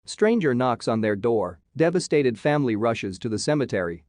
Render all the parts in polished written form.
Stranger knocks on their door, devastated family rushes to the cemetery.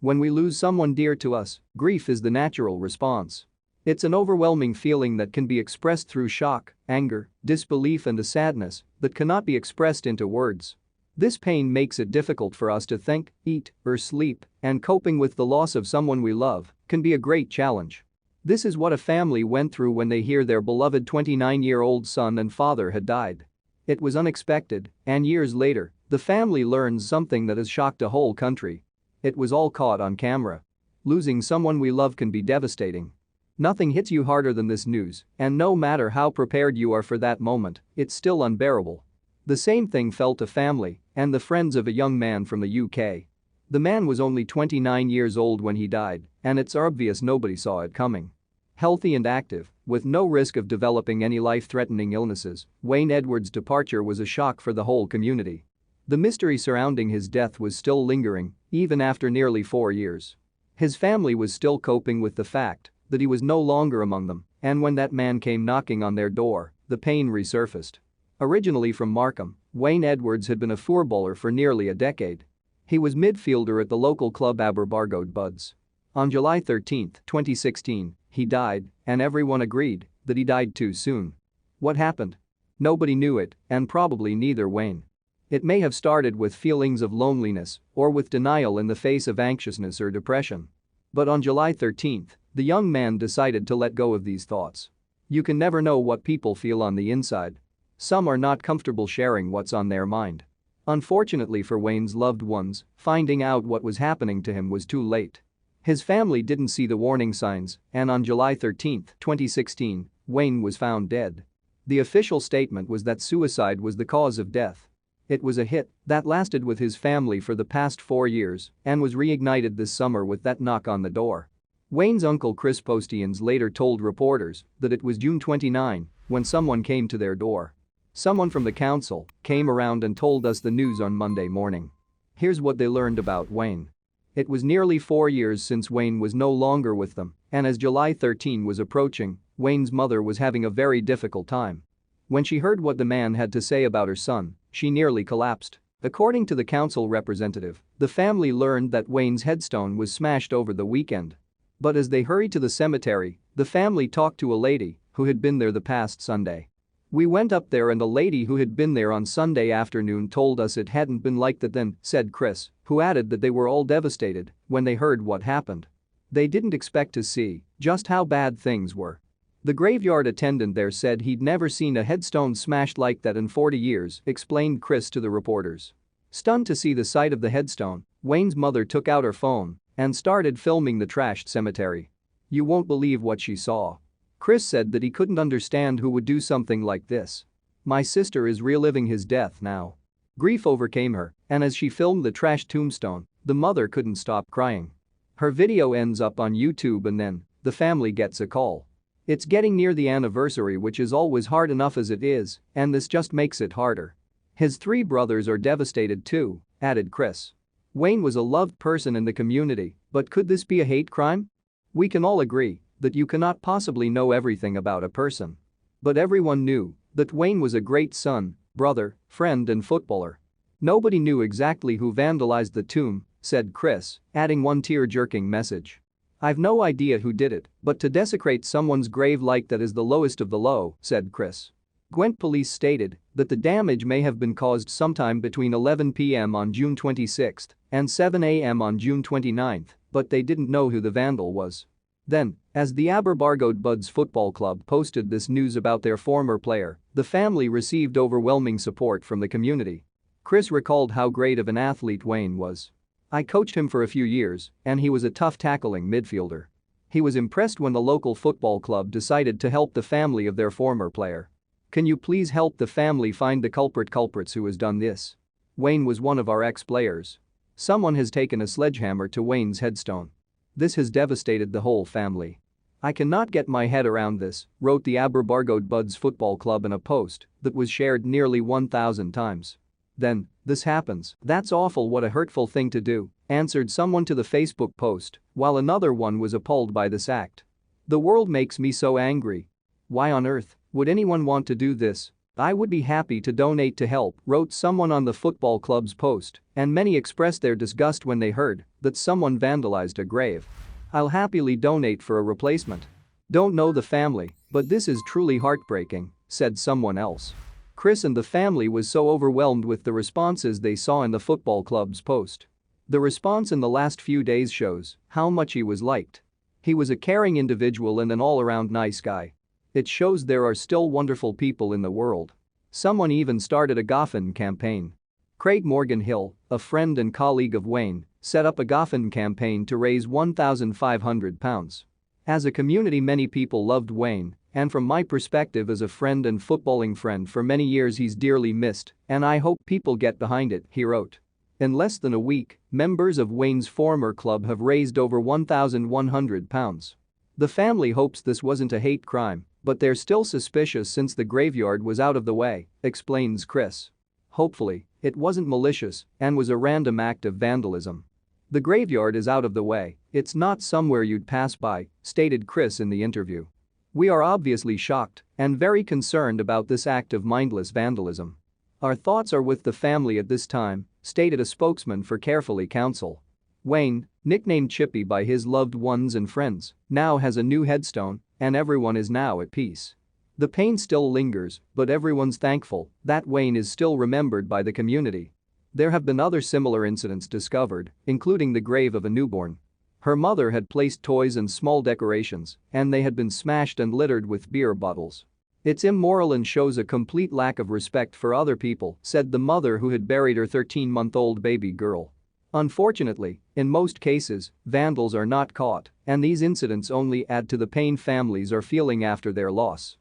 When we lose someone dear to us, grief is the natural response. It's an overwhelming feeling that can be expressed through shock, anger, disbelief and a sadness that cannot be expressed into words. This pain makes it difficult for us to think, eat, or sleep, and coping with the loss of someone we love can be a great challenge. This is what a family went through when they hear their beloved 29-year-old son and father had died. It was unexpected, and years later, the family learns something that has shocked a whole country. It was all caught on camera. Losing someone we love can be devastating. Nothing hits you harder than this news, and no matter how prepared you are for that moment, it's still unbearable. The same thing fell to family and the friends of a young man from the UK. The man was only 29 years old when he died, and it's obvious nobody saw it coming. Healthy and active, with no risk of developing any life-threatening illnesses, Wayne Edwards' departure was a shock for the whole community. The mystery surrounding his death was still lingering, even after nearly 4 years. His family was still coping with the fact that he was no longer among them, and when that man came knocking on their door, the pain resurfaced. Originally from Markham, Wayne Edwards had been a footballer for nearly a decade. He was midfielder at the local club Aberbargoed Buds. On July 13, 2016, he died, and everyone agreed that he died too soon. What happened? Nobody knew it, and probably neither Wayne. It may have started with feelings of loneliness or with denial in the face of anxiousness or depression. But on July 13, the young man decided to let go of these thoughts. You can never know what people feel on the inside. Some are not comfortable sharing what's on their mind. Unfortunately for Wayne's loved ones, finding out what was happening to him was too late. His family didn't see the warning signs, and on July 13, 2016, Wayne was found dead. The official statement was that suicide was the cause of death. It was a hit that lasted with his family for the past 4 years and was reignited this summer with that knock on the door. Wayne's uncle Chris Postians later told reporters that it was June 29 when someone came to their door. Someone from the council came around and told us the news on Monday morning. Here's what they learned about Wayne. It was nearly 4 years since Wayne was no longer with them, and as July 13 was approaching, Wayne's mother was having a very difficult time. When she heard what the man had to say about her son, she nearly collapsed. According to the council representative, the family learned that Wayne's headstone was smashed over the weekend. But as they hurried to the cemetery, the family talked to a lady who had been there the past Sunday. We went up there and a lady who had been there on Sunday afternoon told us it hadn't been like that then, said Chris, who added that they were all devastated when they heard what happened. They didn't expect to see just how bad things were. The graveyard attendant there said he'd never seen a headstone smashed like that in 40 years, explained Chris to the reporters. Stunned to see the sight of the headstone, Wayne's mother took out her phone and started filming the trashed cemetery. You won't believe what she saw. Chris said that he couldn't understand who would do something like this. My sister is reliving his death now. Grief overcame her, and as she filmed the trashed tombstone, the mother couldn't stop crying. Her video ends up on YouTube and then, the family gets a call. It's getting near the anniversary, which is always hard enough as it is, and this just makes it harder. His 3 brothers are devastated too, added Chris. Wayne was a loved person in the community, but could this be a hate crime? We can all agree that you cannot possibly know everything about a person. But everyone knew that Wayne was a great son, brother, friend and footballer. Nobody knew exactly who vandalized the tomb, said Chris, adding one tear-jerking message. I've no idea who did it, but to desecrate someone's grave like that is the lowest of the low, said Chris. Gwent police stated that the damage may have been caused sometime between 11 p.m. on June 26 and 7 a.m. on June 29, but they didn't know who the vandal was. Then, as the Aberbargoed Buds Football Club posted this news about their former player, the family received overwhelming support from the community. Chris recalled how great of an athlete Wayne was. I coached him for a few years, and he was a tough tackling midfielder. He was impressed when the local football club decided to help the family of their former player. Can you please help the family find the culprits who has done this? Wayne was one of our ex-players. Someone has taken a sledgehammer to Wayne's headstone. This has devastated the whole family. I cannot get my head around this, wrote the Aberbargoed Buds Football Club in a post that was shared nearly 1,000 times. Then, this happens. That's awful, what a hurtful thing to do, answered someone to the Facebook post, while another one was appalled by this act. The world makes me so angry. Why on earth would anyone want to do this? "I would be happy to donate to help," wrote someone on the football club's post, and many expressed their disgust when they heard that someone vandalized a grave. "I'll happily donate for a replacement. Don't know the family, but this is truly heartbreaking," said someone else. Chris and the family was so overwhelmed with the responses they saw in the football club's post. The response in the last few days shows how much he was liked. He was a caring individual and an all-around nice guy. It shows there are still wonderful people in the world. Someone even started a GoFundMe campaign. Craig Morgan Hill, a friend and colleague of Wayne, set up a GoFundMe campaign to raise £1,500. As a community, many people loved Wayne, and from my perspective as a friend and footballing friend for many years, he's dearly missed, and I hope people get behind it, he wrote. In less than a week, members of Wayne's former club have raised over £1,100. The family hopes this wasn't a hate crime, but they're still suspicious since the graveyard was out of the way, explains Chris. Hopefully, it wasn't malicious and was a random act of vandalism. "The graveyard is out of the way, it's not somewhere you'd pass by," stated Chris in the interview. "We are obviously shocked and very concerned about this act of mindless vandalism. Our thoughts are with the family at this time," stated a spokesman for Carefully Counsel. Wayne, nicknamed Chippy by his loved ones and friends, now has a new headstone, and everyone is now at peace. The pain still lingers, but everyone's thankful that Wayne is still remembered by the community. There have been other similar incidents discovered, including the grave of a newborn. Her mother had placed toys and small decorations, and they had been smashed and littered with beer bottles. "It's immoral and shows a complete lack of respect for other people," said the mother who had buried her 13-month-old baby girl. Unfortunately, in most cases, vandals are not caught, and these incidents only add to the pain families are feeling after their loss.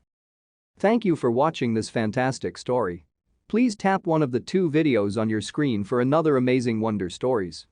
Thank you for watching this fantastic story. Please tap one of the 2 videos on your screen for another amazing Wonder Stories.